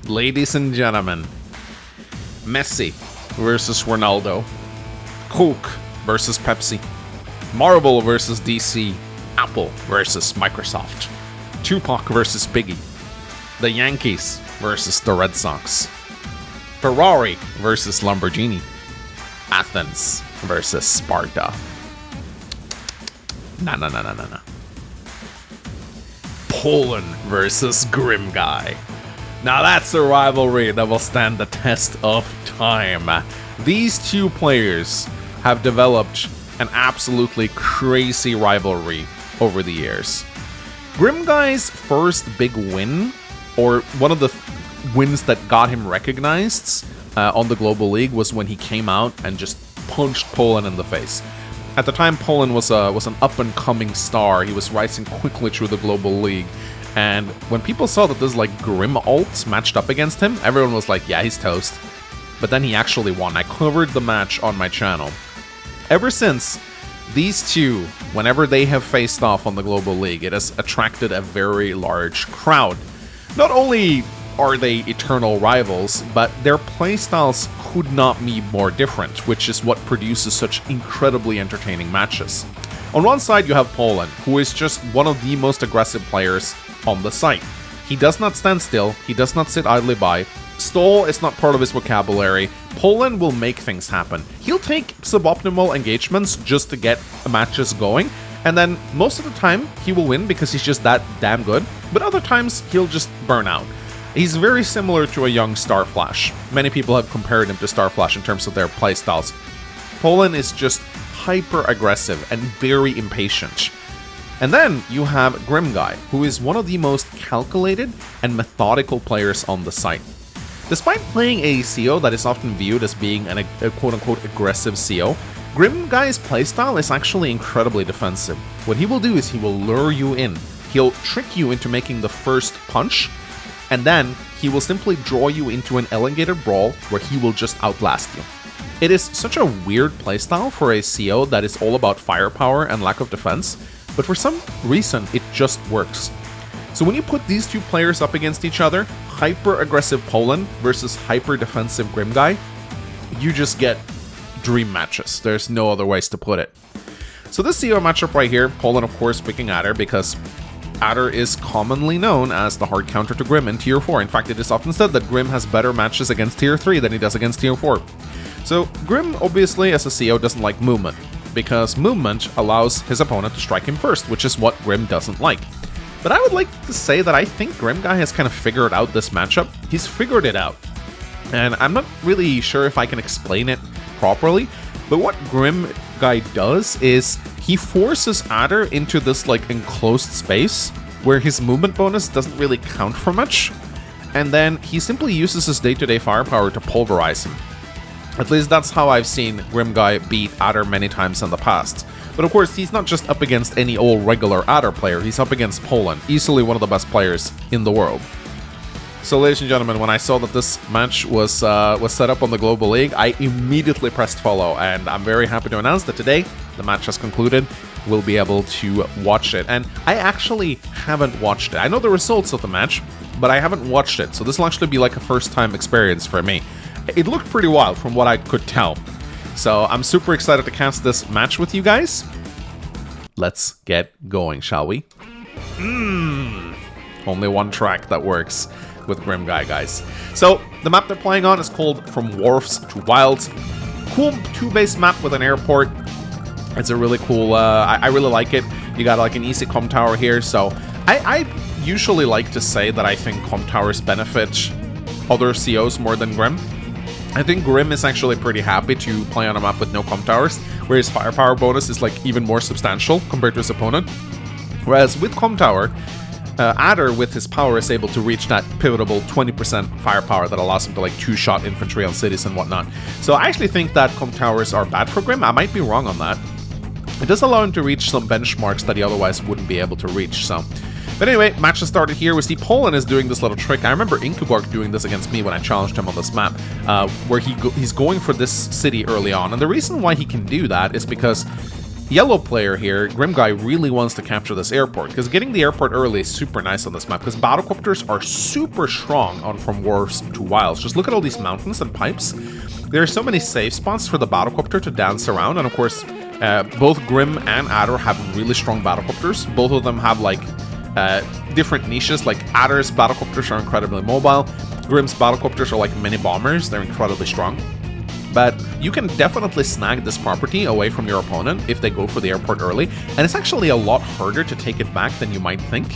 Ladies and gentlemen, Messi versus Ronaldo, Coke versus Pepsi, Marvel versus DC, Apple versus Microsoft, Tupac versus Biggie, the Yankees versus the Red Sox, Ferrari versus Lamborghini, Athens versus Sparta. Nah. Poland versus Grimm Guy. Now that's a rivalry that will stand the test of time. These two players have developed an absolutely crazy rivalry over the years. Grimm Guy's first big win, or one of the wins that got him recognized on the Global League, was when he came out and just punched Poland in the face. At the time, Poland was an up-and-coming star. He was rising quickly through the Global League. And when people saw that this Grimm ult matched up against him, everyone was like, yeah, he's toast. But then he actually won. I covered the match on my channel. Ever since, these two, whenever they have faced off on the Global League, it has attracted a very large crowd. Not only are they eternal rivals, but their playstyles could not be more different, which is what produces such incredibly entertaining matches. On one side, you have Poland, who is just one of the most aggressive players on the site. He does not stand still, he does not sit idly by, stall is not part of his vocabulary. Poland will make things happen. He'll take suboptimal engagements just to get matches going, and then most of the time he will win because he's just that damn good, but other times he'll just burn out. He's very similar to a young Starflash. Many people have compared him to Starflash in terms of their playstyles. Poland is just hyper-aggressive and very impatient. And then you have Grimm Guy, who is one of the most calculated and methodical players on the site. Despite playing a CO that is often viewed as being a quote-unquote aggressive CO, Grimm Guy's playstyle is actually incredibly defensive. What he will do is he will lure you in. He'll trick you into making the first punch, and then he will simply draw you into an elongated brawl where he will just outlast you. It is such a weird playstyle for a CO that is all about firepower and lack of defense, but for some reason it just works. So when you put these two players up against each other, hyper-aggressive Poland versus hyper-defensive Grimm Guy, you just get dream matches. There's no other ways to put it. So this CO matchup right here, Poland of course picking Adder because Adder is commonly known as the hard counter to Grimm in Tier 4. In fact, it is often said that Grimm has better matches against Tier 3 than he does against Tier 4. So Grimm, obviously, as a CO, doesn't like movement, because movement allows his opponent to strike him first, which is what Grimm doesn't like. But I would like to say that I think Grimm Guy has kind of figured out this matchup. He's figured it out. And I'm not really sure if I can explain it properly, but what Grimm Guy does is he forces Adder into this enclosed space where his movement bonus doesn't really count for much, and then he simply uses his day-to-day firepower to pulverize him. At least that's how I've seen Grimm Guy beat Adder many times in the past. But of course, he's not just up against any old regular Adder player, he's up against Poland, easily one of the best players in the world. So ladies and gentlemen, when I saw that this match was set up on the Global League, I immediately pressed follow, and I'm very happy to announce that today the match has concluded. We'll be able to watch it, and I actually haven't watched it. I know the results of the match, but I haven't watched it, so this will actually be like a first-time experience for me. It looked pretty wild from what I could tell, so I'm super excited to cast this match with you guys. Let's get going, shall we? Only one track that works with Grimm Guy, guys. So the map they're playing on is called From Wharfs to Wilds. Cool 2-base map with an airport. It's a really cool, I really like it. You got an easy comm tower here, so I usually like to say that I think comm towers benefit other COs more than Grimm. I think Grimm is actually pretty happy to play on a map with no comm towers, where his firepower bonus is even more substantial compared to his opponent. Whereas with comm tower, Adder with his power is able to reach that pivotal 20% firepower that allows him to two-shot infantry on cities and whatnot. So I actually think that comm towers are bad for Grimm. I might be wrong on that. It does allow him to reach some benchmarks that he otherwise wouldn't be able to reach, so... But anyway, match has started here. We see Poland is doing this little trick. I remember Inkubark doing this against me when I challenged him on this map, where he's going for this city early on. And the reason why he can do that is because yellow player here, Grimm Guy, really wants to capture this airport, because getting the airport early is super nice on this map, because battlecopters are super strong on from wharfs to wilds. Just look at all these mountains and pipes. There are so many safe spots for the battlecopter to dance around, and of course, both Grimm and Adder have really strong battlecopters. Both of them have like different niches. Like Adder's battlecopters are incredibly mobile. Grimm's battlecopters are like mini bombers. They're incredibly strong. But you can definitely snag this property away from your opponent if they go for the airport early, and it's actually a lot harder to take it back than you might think.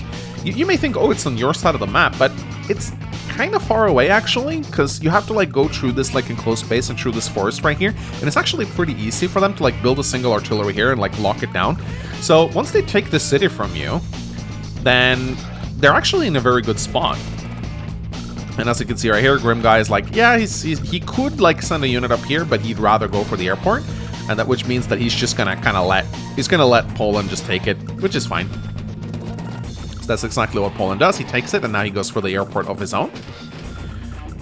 You may think, oh, it's on your side of the map, but it's kind of far away actually, because you have to like go through this like enclosed space and through this forest right here, and it's actually pretty easy for them to like build a single artillery here and like lock it down. So once they take the city from you, then they're actually in a very good spot. And as you can see right here, Grimm Guy is like, yeah, he could like send a unit up here, but he'd rather go for the airport, and that which means that he's just gonna kind of let Poland just take it, which is fine. So that's exactly what Poland does. He takes it, and now he goes for the airport of his own.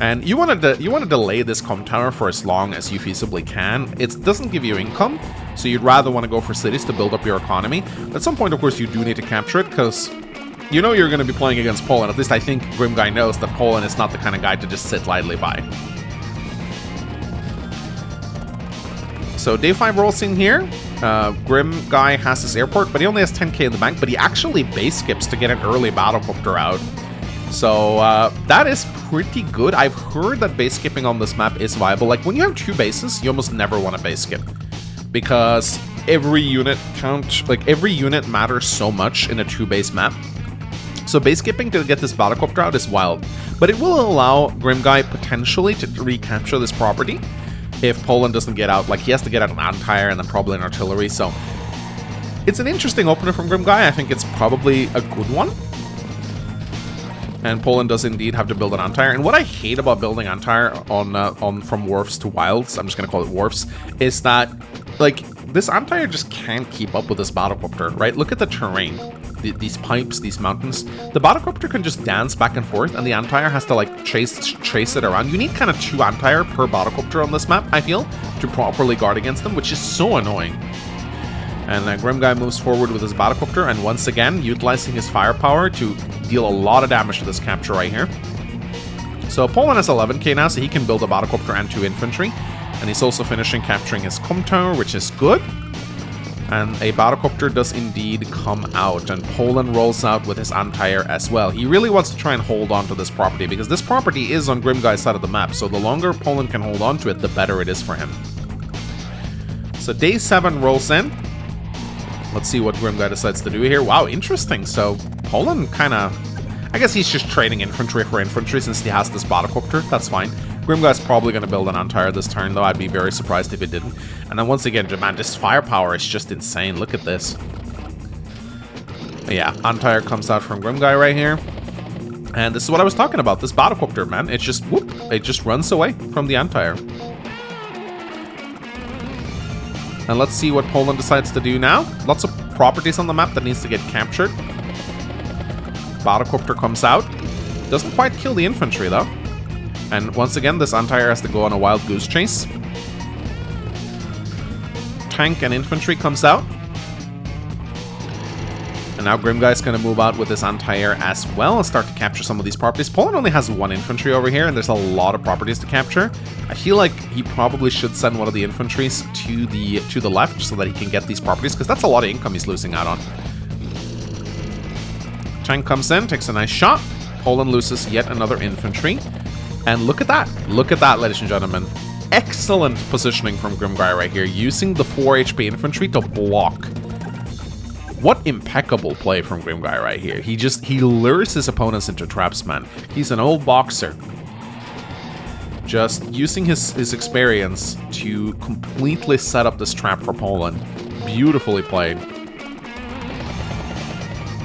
And you want to delay this comm tower for as long as you feasibly can. It doesn't give you income, so you'd rather want to go for cities to build up your economy. At some point, of course, you do need to capture it, because you know you're going to be playing against Poland. At least I think Grimm Guy knows that Poland is not the kind of guy to just sit idly by. So day 5 rolls in here. Grimm Guy has his airport, but he only has 10k in the bank, but he actually base skips to get an early battlecopter out. So that is pretty good. I've heard that base skipping on this map is viable. Like when you have 2 bases, you almost never want to base skip, because every unit matters so much in a 2-base map. So base skipping to get this battlecopter out is wild, but it will allow Grimm Guy potentially to recapture this property if Poland doesn't get out. Like he has to get out an anti-air and then probably an artillery. So it's an interesting opener from Grimm Guy. I think it's probably a good one. And Poland does indeed have to build an anti-air. And what I hate about building anti-air on from wharfs to wilds, I'm just gonna call it wharfs, is that like this anti-air just can't keep up with this battlecopter, right? Look at the terrain. These pipes, these mountains. The battlecopter can just dance back and forth, and the anti-air has to like chase it around. You need kind of 2 anti-air per battlecopter on this map, I feel, to properly guard against them, which is so annoying. And Grimm Guy moves forward with his battlecopter, and once again, utilizing his firepower to deal a lot of damage to this capture right here. So Poland has 11k now, so he can build a battlecopter and 2 infantry. And he's also finishing capturing his comm tower, which is good. And a battlecopter does indeed come out, and Poland rolls out with his anti-air as well. He really wants to try and hold on to this property, because this property is on Grimm Guy's side of the map, so the longer Poland can hold on to it, the better it is for him. So day 7 rolls in. Let's see what Grimm Guy decides to do here. Wow, interesting. So Poland kind of... I guess he's just trading infantry for infantry since he has this battlecopter. That's fine. Grimm Guy's probably going to build an anti-air this turn, though. I'd be very surprised if he didn't. And then once again, man, this firepower is just insane. Look at this. Yeah, anti-air comes out from Grimm Guy right here. And this is what I was talking about. This battlecopter, man. It's just, whoop, it just runs away from the anti-air. And let's see what Poland decides to do now. Lots of properties on the map that needs to get captured. Battlecopter comes out. Doesn't quite kill the infantry, though. And once again, this anti-air has to go on a wild goose chase. Tank and infantry comes out. And now Grimm Guy's going to move out with this anti-air as well and start to capture some of these properties. Poland only has 1 infantry over here, and there's a lot of properties to capture. I feel like he probably should send one of the infantries to the left so that he can get these properties, because that's a lot of income he's losing out on. Tank comes in, takes a nice shot. Poland loses yet another infantry. And look at that. Look at that, ladies and gentlemen. Excellent positioning from Grimm Guy right here, using the 4 HP infantry to block. What impeccable play from Grimm Guy right here. He lures his opponents into traps, man. He's an old boxer. Just using his experience to completely set up this trap for Poland. Beautifully played.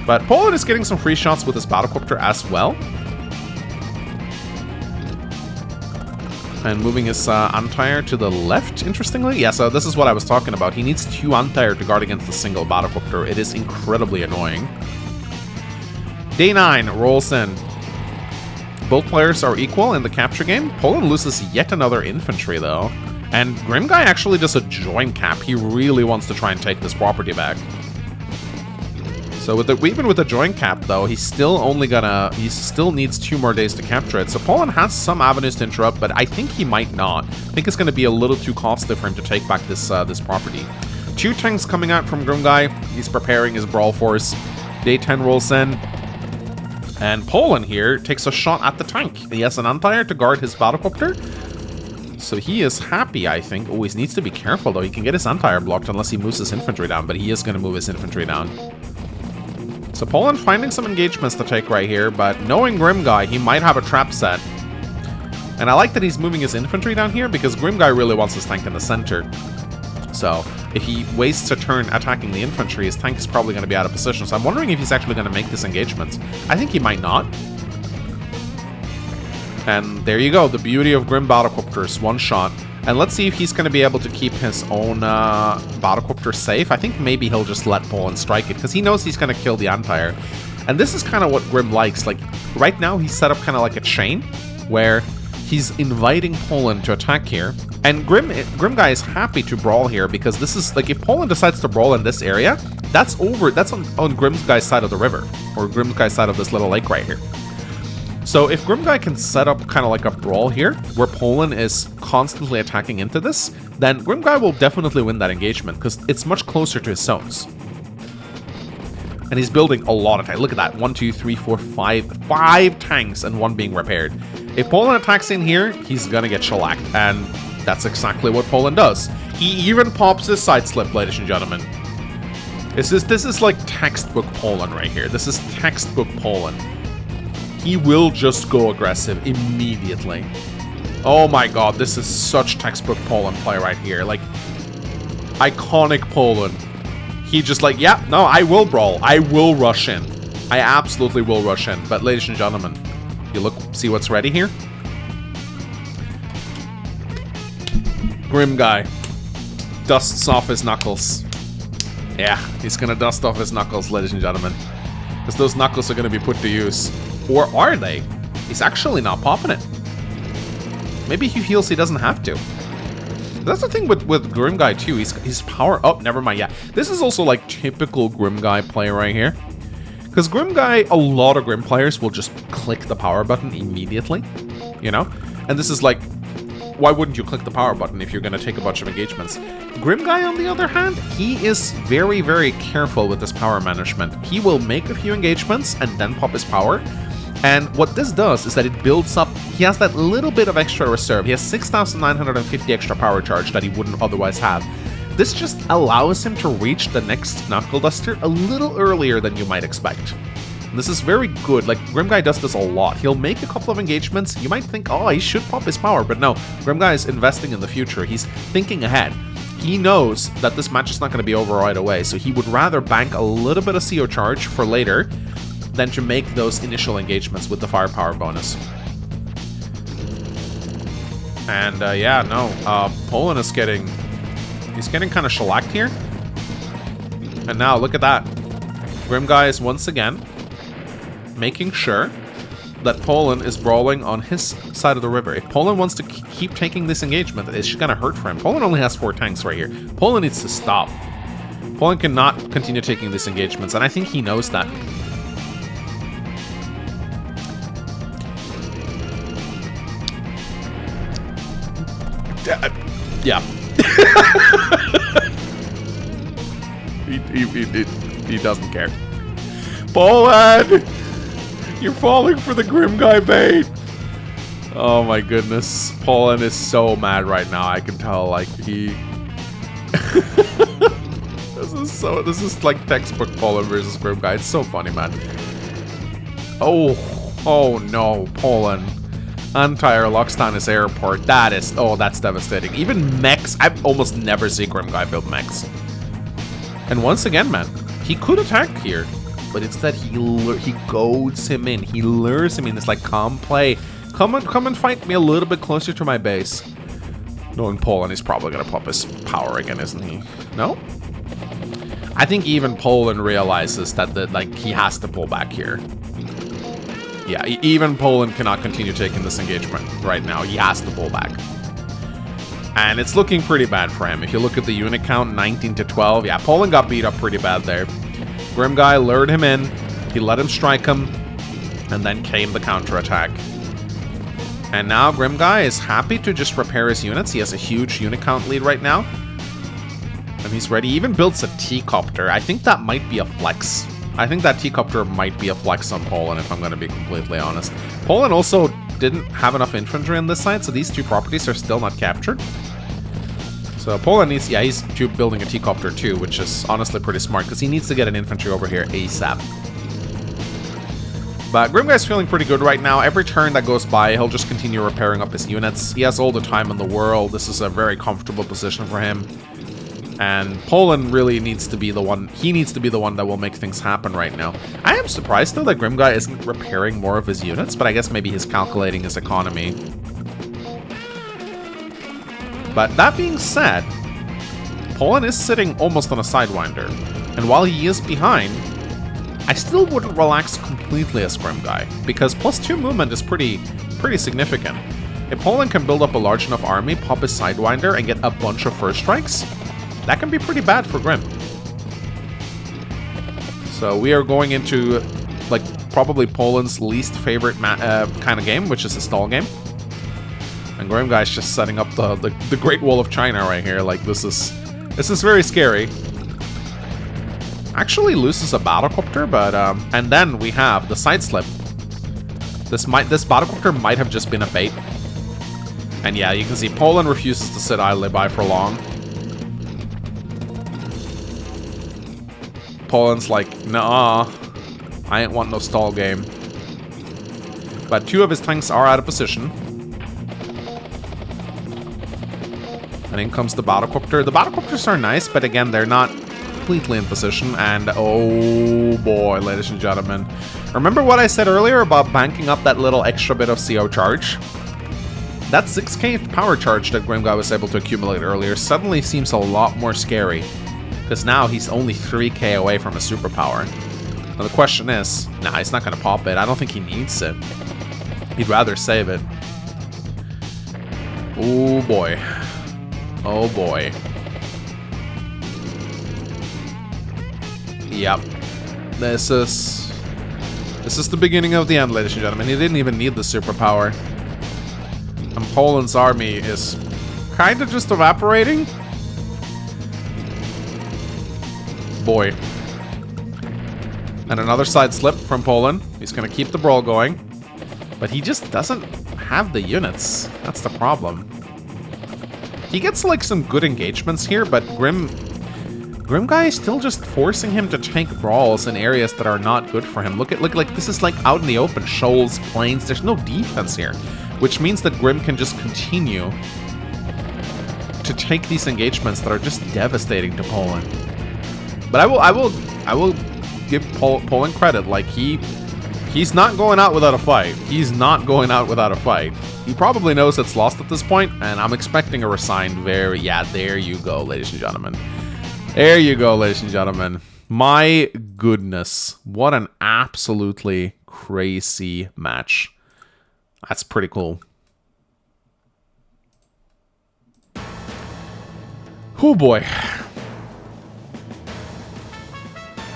But Poland is getting some free shots with his battlecopter as well. And moving his anti-air to the left, interestingly. Yeah, so this is what I was talking about. He needs 2 anti-air to guard against a single battlecopter. It is incredibly annoying. Day 9 rolls in. Both players are equal in the capture game. Poland loses yet another infantry, though. And Grimm Guy actually does a joint cap. He really wants to try and take this property back. So even with the joint cap, though, he still needs 2 more days to capture it. So Poland has some avenues to interrupt, but I think he might not. I think it's going to be a little too costly for him to take back this property. 2 tanks coming out from Grimm Guy. He's preparing his brawl force. Day 10 rolls in. And Poland here takes a shot at the tank. He has an anti-air to guard his battlecopter. So he is happy, I think. Oh, he needs to be careful, though. He can get his anti-air blocked unless he moves his infantry down, but he is going to move his infantry down. So Poland finding some engagements to take right here, but knowing Grimm Guy, he might have a trap set. And I like that he's moving his infantry down here because Grimm Guy really wants his tank in the center. So if he wastes a turn attacking the infantry, his tank is probably going to be out of position. So I'm wondering if he's actually going to make this engagement. I think he might not. And there you go, the beauty of Grimm battlecopters, 1 shot. And let's see if he's going to be able to keep his own battlecopter safe. I think maybe he'll just let Poland strike it, because he knows he's going to kill the anti-air. And this is kind of what Grimm likes. Like, right now, he's set up kind of like a chain, where he's inviting Poland to attack here. And Grimm Guy is happy to brawl here, because this is, like, if Poland decides to brawl in this area, that's on Grimm Guy's side of the river, or Grimm Guy's side of this little lake right here. So if Grimm Guy can set up kind of like a brawl here, where Poland is constantly attacking into this, then Grimm Guy will definitely win that engagement, because it's much closer to his zones. And he's building a lot of tanks. Look at that. 1, 2, 3, 4, 5 tanks, and 1 being repaired. If Poland attacks in here, he's gonna get shellacked, and that's exactly what Poland does. He even pops his side slip, ladies and gentlemen. This is like textbook Poland right here. This is textbook Poland. He will just go aggressive immediately. Oh my god, this is such textbook Poland play right here. Like, iconic Poland. He just like, yeah, no, I will brawl. I will rush in. I absolutely will rush in. But ladies and gentlemen, you see what's ready here? Grimm Guy dusts off his knuckles. Yeah, he's gonna dust off his knuckles, ladies and gentlemen. Because those knuckles are gonna be put to use. Or are they? He's actually not popping it. Maybe he feels he doesn't have to. That's the thing with Grimm Guy too. He's power up. Never mind. Yeah, this is also like typical Grimm Guy play right here. Because Grimm Guy, a lot of Grimm players will just click the power button immediately. You know? And this is like, why wouldn't you click the power button if you're going to take a bunch of engagements? Grimm Guy, on the other hand, he is very, very careful with his power management. He will make a few engagements and then pop his power. And what this does is that it builds up, he has that little bit of extra reserve. He has 6,950 extra power charge that he wouldn't otherwise have. This just allows him to reach the next Knuckle Duster a little earlier than you might expect. And this is very good. Like, Grimm Guy does this a lot. He'll make a couple of engagements. You might think, oh, he should pop his power. But no, Grimm Guy is investing in the future. He's thinking ahead. He knows that this match is not going to be over right away. So he would rather bank a little bit of CO charge for later than to make those initial engagements with the firepower bonus. And yeah, no, Poland is getting kind of shellacked here. And now look at that. Grimm Guy is once again making sure that Poland is brawling on his side of the river. If Poland wants to keep taking this engagement, it's gonna hurt for him. Poland only has 4 tanks right here. Poland needs to stop. Poland cannot continue taking these engagements, and I think he knows that. Yeah. he doesn't care. Poland! You're falling for the Grimm Guy bait! Oh my goodness. Poland is so mad right now. I can tell, like, he... This is like textbook Poland versus Grimm Guy. It's so funny, man. Oh no, Poland. Anti-air Lockstanis Airport. That's devastating. Even mechs, I almost never see Grimm Guy build mechs. And once again, man, he could attack here, but instead he goads him in. He lures him in. It's like, come play. Come and fight me a little bit closer to my base. Knowing Poland, he's probably gonna pop his power again, isn't he? No? I think even Poland realizes that he has to pull back here. Yeah, even Poland cannot continue taking this engagement right now. He has to pull back. And it's looking pretty bad for him. If you look at the unit count, 19 to 12. Yeah, Poland got beat up pretty bad there. Grimm guy lured him in. He let him strike him. And then came the counterattack. And now Grimm guy is happy to just repair his units. He has a huge unit count lead right now. And he's ready. He even builds a T-copter. I think that might be a flex. I think that T-copter might be a flex on Poland, if I'm going to be completely honest. Poland also didn't have enough infantry on this side, so these two properties are still not captured. So Poland needs... Yeah, he's building a T-copter too, which is honestly pretty smart, because he needs to get an infantry over here ASAP. But Grimm guy's feeling pretty good right now. Every turn that goes by, he'll just continue repairing up his units. He has all the time in the world. This is a very comfortable position for him. And Poland really needs to be the one... He needs to be the one that will make things happen right now. I am surprised, though, that Grimm guy isn't repairing more of his units, but I guess maybe he's calculating his economy. But that being said, Poland is sitting almost on a Sidewinder. And while he is behind, I still wouldn't relax completely as Grimm guy, because +2 movement is pretty significant. If Poland can build up a large enough army, pop his Sidewinder, and get a bunch of first strikes, that can be pretty bad for Grimm. So we are going into, like, probably Poland's least favorite kind of game, which is a stall game. And Grimm guy's just setting up the Great Wall of China right here. Like, this is very scary. Actually loses a battlecopter, but and then we have the side slip. This battlecopter might have just been a bait. And yeah, you can see Poland refuses to sit idly by for long. Poland's like, nah, I ain't want no stall game. But 2 of his tanks are out of position. And in comes the battlecopter. The battlecopters are nice, but again, they're not completely in position. And oh boy, ladies and gentlemen. Remember what I said earlier about banking up that little extra bit of CO charge? That 6k power charge that Grimm guy was able to accumulate earlier suddenly seems a lot more scary. Because now he's only 3k away from a superpower. Now the question is, nah, he's not going to pop it. I don't think he needs it. He'd rather save it. Oh boy. Oh boy. Yep. This is the beginning of the end, ladies and gentlemen. He didn't even need the superpower. And Poland's army is kind of just evaporating. Boy. And another side slip from Poland. He's going to keep the brawl going. But he just doesn't have the units. That's the problem. He gets like some good engagements here, but Grimm guy is still just forcing him to take brawls in areas that are not good for him. Look, like this is like out in the open, shoals, plains. There's no defense here, which means that Grimm can just continue to take these engagements that are just devastating to Poland. But I will give Poland credit. Like he's not going out without a fight. He's not going out without a fight. He probably knows it's lost at this point, and I'm expecting a resigned very... Yeah, there you go, ladies and gentlemen. There you go, ladies and gentlemen. My goodness. What an absolutely crazy match. That's pretty cool. Oh boy.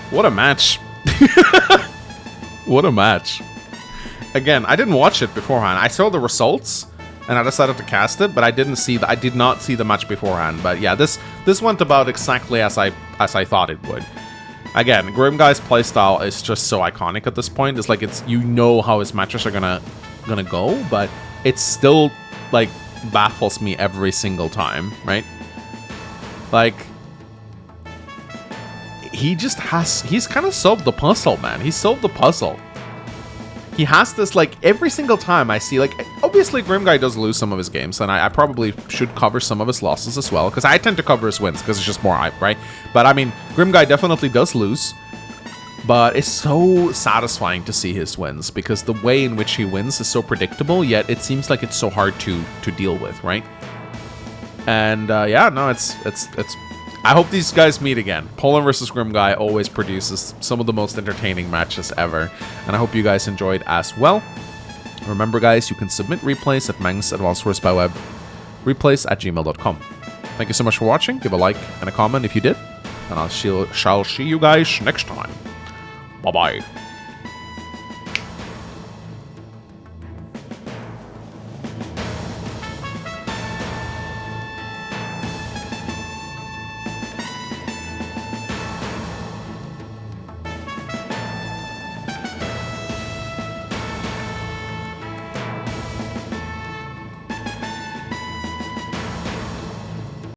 What a match. What a match. Again, I didn't watch it beforehand. I saw the results and I decided to cast it, but I did not see the match beforehand. But yeah, this went about exactly as I thought it would. Again, Grimm guy's playstyle is just so iconic at this point. It's like you know how his matches are gonna go, but it still like baffles me every single time, right? Like he's kind of solved the puzzle, man. He solved the puzzle. He has this, like, every single time I see, like, obviously Grimm guy does lose some of his games, and I probably should cover some of his losses as well, because I tend to cover his wins, because it's just more hype, right? But, I mean, Grimm guy definitely does lose, but it's so satisfying to see his wins, because the way in which he wins is so predictable, yet it seems like it's so hard to deal with, right? And, yeah, no, it's I hope these guys meet again. Poland versus Grimm guy always produces some of the most entertaining matches ever. And I hope you guys enjoyed as well. Remember, guys, you can submit replays at mangsawbwreplays awbw.replays@gmail.com. Thank you so much for watching. Give a like and a comment if you did. And I shall see you guys next time. Bye-bye.